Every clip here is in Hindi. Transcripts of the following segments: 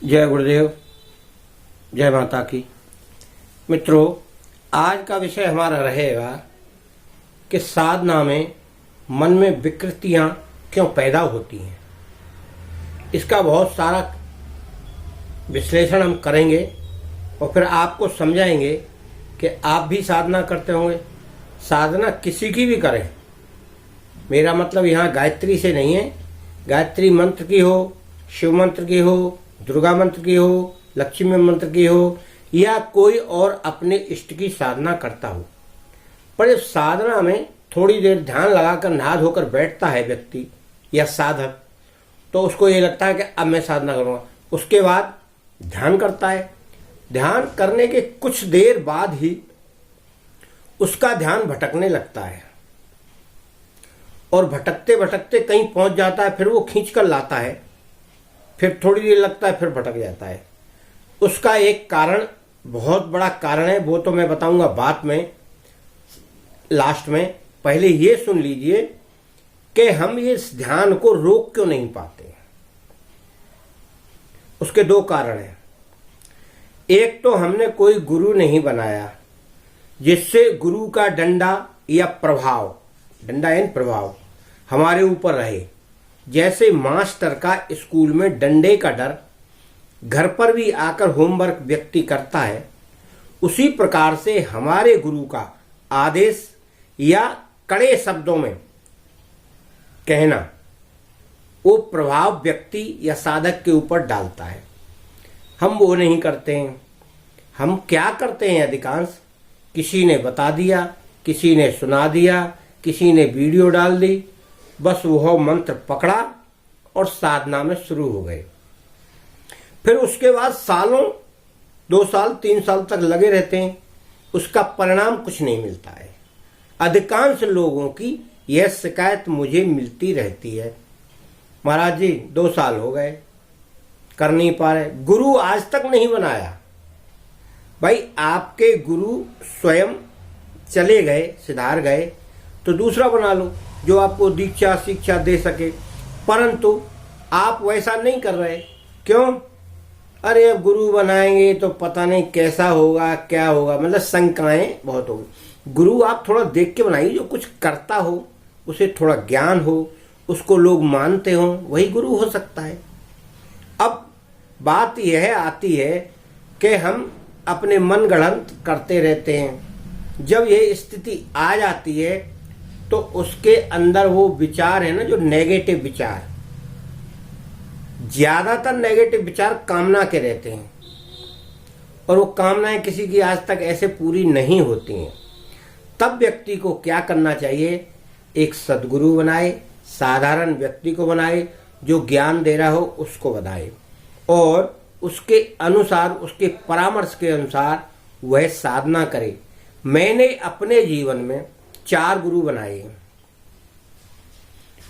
जय गुरुदेव, जय माता की। मित्रों, आज का विषय हमारा रहेगा कि साधना में मन में विकृतियां क्यों पैदा होती हैं। इसका बहुत सारा विश्लेषण हम करेंगे और फिर आपको समझाएंगे कि आप भी साधना करते होंगे। साधना किसी की भी करें, मेरा मतलब यहाँ गायत्री से नहीं है। गायत्री मंत्र की हो, शिव मंत्र की हो, दुर्गा मंत्र की हो, लक्ष्मी मंत्र की हो, या कोई और अपने इष्ट की साधना करता हो, पर इस साधना में थोड़ी देर ध्यान लगाकर नहा धोकर बैठता है व्यक्ति या साधक, तो उसको ये लगता है कि अब मैं साधना करूँगा। उसके बाद ध्यान करता है। ध्यान करने के कुछ देर बाद ही उसका ध्यान भटकने लगता है और भटकते भटकते कहीं पहुंच जाता है। फिर वो खींच कर लाता है, फिर थोड़ी देर लगता है, फिर भटक जाता है। उसका एक कारण, बहुत बड़ा कारण है, वो तो मैं बताऊंगा बाद में, लास्ट में। पहले ये सुन लीजिए कि हम इस ध्यान को रोक क्यों नहीं पाते। उसके दो कारण हैं। एक तो हमने कोई गुरु नहीं बनाया जिससे गुरु का डंडा या प्रभाव, डंडा यानी प्रभाव, हमारे ऊपर रहे। जैसे मास्टर का स्कूल में डंडे का डर घर पर भी आकर होमवर्क व्यक्ति करता है, उसी प्रकार से हमारे गुरु का आदेश या कड़े शब्दों में कहना वो प्रभाव व्यक्ति या साधक के ऊपर डालता है। हम वो नहीं करते हैं। हम क्या करते हैं अधिकांश, किसी ने बता दिया, किसी ने सुना दिया, किसी ने वीडियो डाल दी, बस वह मंत्र पकड़ा और साधना में शुरू हो गए। फिर उसके बाद सालों, 2 साल 3 साल तक लगे रहते हैं, उसका परिणाम कुछ नहीं मिलता है। अधिकांश लोगों की यह शिकायत मुझे मिलती रहती है, महाराज जी 2 साल हो गए, कर नहीं पा रहे, गुरु आज तक नहीं बनाया। भाई आपके गुरु स्वयं चले गए, सिधार गए, तो दूसरा बना लो जो आपको दीक्षा शिक्षा दे सके, परंतु आप वैसा नहीं कर रहे। क्यों? अरे अब गुरु बनाएंगे तो पता नहीं कैसा होगा, क्या होगा, मतलब शंकाएं बहुत होगी। गुरु आप थोड़ा देख के बनाइए, जो कुछ करता हो, उसे थोड़ा ज्ञान हो, उसको लोग मानते हो, वही गुरु हो सकता है। अब बात यह आती है कि हम अपने मन गढ़ंत करते रहते हैं। जब यह स्थिति आ जाती है तो उसके अंदर वो विचार है ना, जो नेगेटिव विचार, ज्यादातर नेगेटिव विचार कामना के रहते हैं, और वो कामनाएं किसी की आज तक ऐसे पूरी नहीं होती हैं। तब व्यक्ति को क्या करना चाहिए? एक सद्गुरु बनाए, साधारण व्यक्ति को बनाए, जो ज्ञान दे रहा हो उसको बनाए, और उसके अनुसार, उसके परामर्श के अनुसार वह साधना करे। मैंने अपने जीवन में 4 गुरु बनाए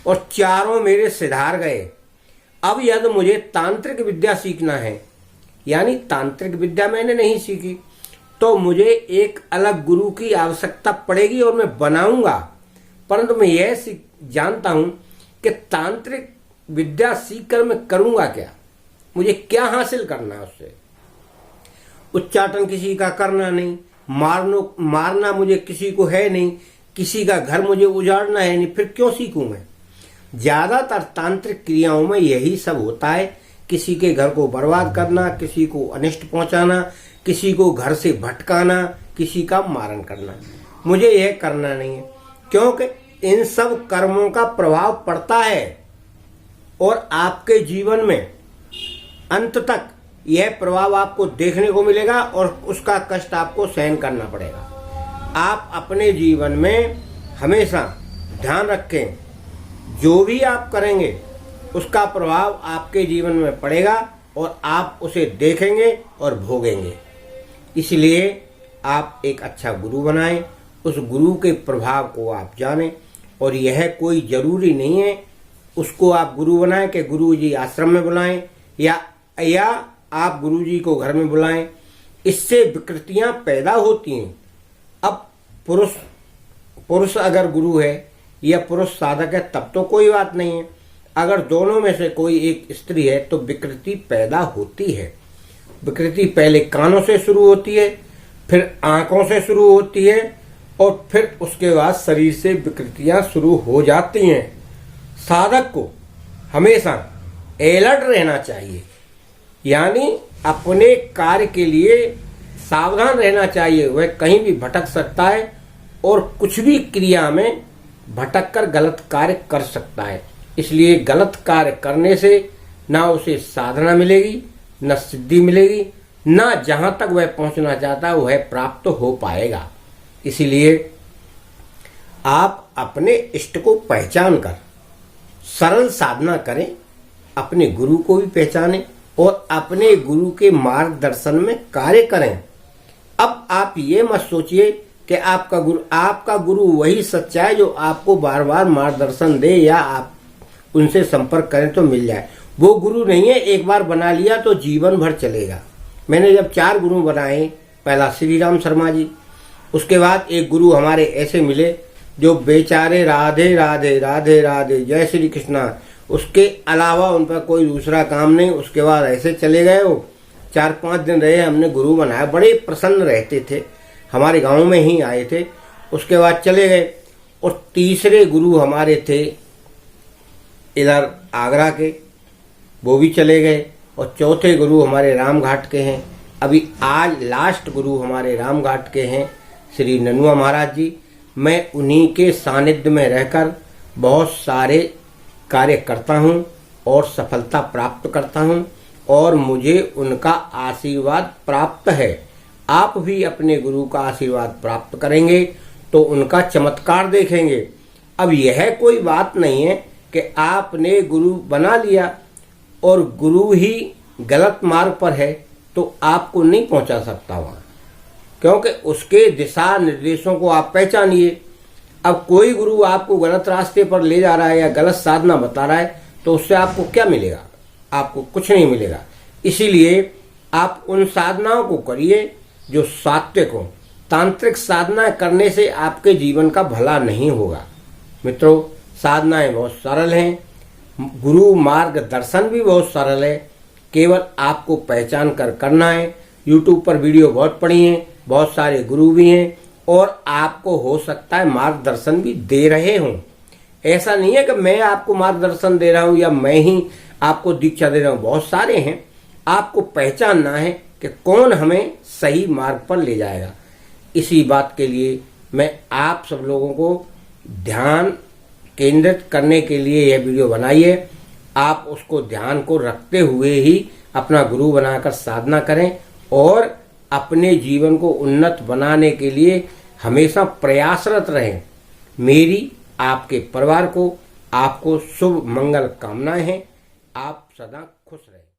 और चारों मेरे सिधार गए। अब यदि मुझे तांत्रिक विद्या सीखना है, यानी तांत्रिक विद्या मैंने नहीं सीखी, तो मुझे एक अलग गुरु की आवश्यकता पड़ेगी और मैं बनाऊंगा। परंतु मैं यह जानता हूं कि तांत्रिक विद्या सीखकर मैं करूंगा क्या, मुझे क्या हासिल करना है उससे। उच्चाटन किसी का करना नहीं, मारना मुझे किसी को है नहीं, किसी का घर मुझे उजाड़ना है नहीं, फिर क्यों सीखूं मैं। ज्यादातर तांत्रिक क्रियाओं में यही सब होता है, किसी के घर को बर्बाद करना, किसी को अनिष्ट पहुंचाना, किसी को घर से भटकाना, किसी का मारण करना। मुझे यह करना नहीं है, क्योंकि इन सब कर्मों का प्रभाव पड़ता है और आपके जीवन में अंत तक यह प्रभाव आपको देखने को मिलेगा और उसका कष्ट आपको सहन करना पड़ेगा। आप अपने जीवन में हमेशा ध्यान रखें, जो भी आप करेंगे उसका प्रभाव आपके जीवन में पड़ेगा और आप उसे देखेंगे और भोगेंगे। इसलिए आप एक अच्छा गुरु बनाएं, उस गुरु के प्रभाव को आप जानें, और यह कोई जरूरी नहीं है उसको आप गुरु बनाएं कि गुरु जी आश्रम में बुलाएं या आप गुरु जी को घर में बुलाएं। इससे विकृतियां पैदा होती हैं। अब पुरुष अगर गुरु है या पुरुष साधक है तब तो कोई बात नहीं है। अगर दोनों में से कोई एक स्त्री है तो विकृति पैदा होती है। विकृति पहले कानों से शुरू होती है, फिर आंखों से शुरू होती है और फिर उसके बाद शरीर से विकृतियां शुरू हो जाती हैं। साधक को हमेशा अलर्ट रहना चाहिए, यानी अपने कार्य के लिए सावधान रहना चाहिए। वह कहीं भी भटक सकता है और कुछ भी क्रिया में भटक कर गलत कार्य कर सकता है। इसलिए गलत कार्य करने से ना उसे साधना मिलेगी, न सिद्धि मिलेगी, ना जहां तक वह पहुंचना चाहता है वह प्राप्त हो पाएगा। इसीलिए आप अपने इष्ट को पहचान कर सरल साधना करें, अपने गुरु को भी पहचानें और अपने गुरु के मार्गदर्शन में कार्य करें। अब आप ये मत सोचिए कि आपका गुरु वही सच्चा है जो आपको बार बार मार्गदर्शन दे या आप उनसे संपर्क करें तो मिल जाए। वो गुरु नहीं है, एक बार बना लिया तो जीवन भर चलेगा। मैंने जब 4 गुरु बनाए, पहला श्री राम शर्मा जी, उसके बाद एक गुरु हमारे ऐसे मिले जो बेचारे राधे राधे राधे राधे जय श्री कृष्णा, उसके अलावा उन पर कोई दूसरा काम नहीं। उसके बाद ऐसे चले गए। वो 4-5 दिन रहे, हमने गुरु बनाया, बड़े प्रसन्न रहते थे, हमारे गांव में ही आए थे। उसके बाद चले गए। और तीसरे गुरु हमारे थे इधर आगरा के, वो भी चले गए। और चौथे गुरु हमारे रामघाट के हैं। अभी आज लास्ट गुरु हमारे रामघाट के हैं श्री ननुआ महाराज जी। मैं उन्हीं के सानिध्य में रहकर बहुत सारे कार्य करता हूँ और सफलता प्राप्त करता हूँ और मुझे उनका आशीर्वाद प्राप्त है। आप भी अपने गुरु का आशीर्वाद प्राप्त करेंगे तो उनका चमत्कार देखेंगे। अब यह कोई बात नहीं है कि आपने गुरु बना लिया और गुरु ही गलत मार्ग पर है तो आपको नहीं पहुंचा सकता वहां, क्योंकि उसके दिशा निर्देशों को आप पहचानिए। अब कोई गुरु आपको गलत रास्ते पर ले जा रहा है या गलत साधना बता रहा है तो उससे आपको क्या मिलेगा? आपको कुछ नहीं मिलेगा। इसीलिए आप उन साधनाओं को करिए जो सात्विक हो। तांत्रिक साधना करने से आपके जीवन का भला नहीं होगा। मित्रों, साधनाएं बहुत सरल हैं, गुरु मार्गदर्शन भी बहुत सरल है, केवल आपको पहचान कर करना है। YouTube पर वीडियो बहुत पड़ी हैं, बहुत सारे गुरु भी हैं और आपको हो सकता है मार्गदर्शन भी दे रहे हों। ऐसा नहीं है कि मैं आपको मार्गदर्शन दे रहा हूं या मैं ही आपको दीक्षा दे रहा हूं, बहुत सारे हैं। आपको पहचानना है कि कौन हमें सही मार्ग पर ले जाएगा। इसी बात के लिए मैं आप सब लोगों को ध्यान केंद्रित करने के लिए यह वीडियो बनाई है। आप उसको ध्यान को रखते हुए ही अपना गुरु बनाकर साधना करें और अपने जीवन को उन्नत बनाने के लिए हमेशा प्रयासरत रहें। मेरी आपके परिवार को, आपको शुभ मंगल कामनाएं हैं। आप सदा खुश रहें।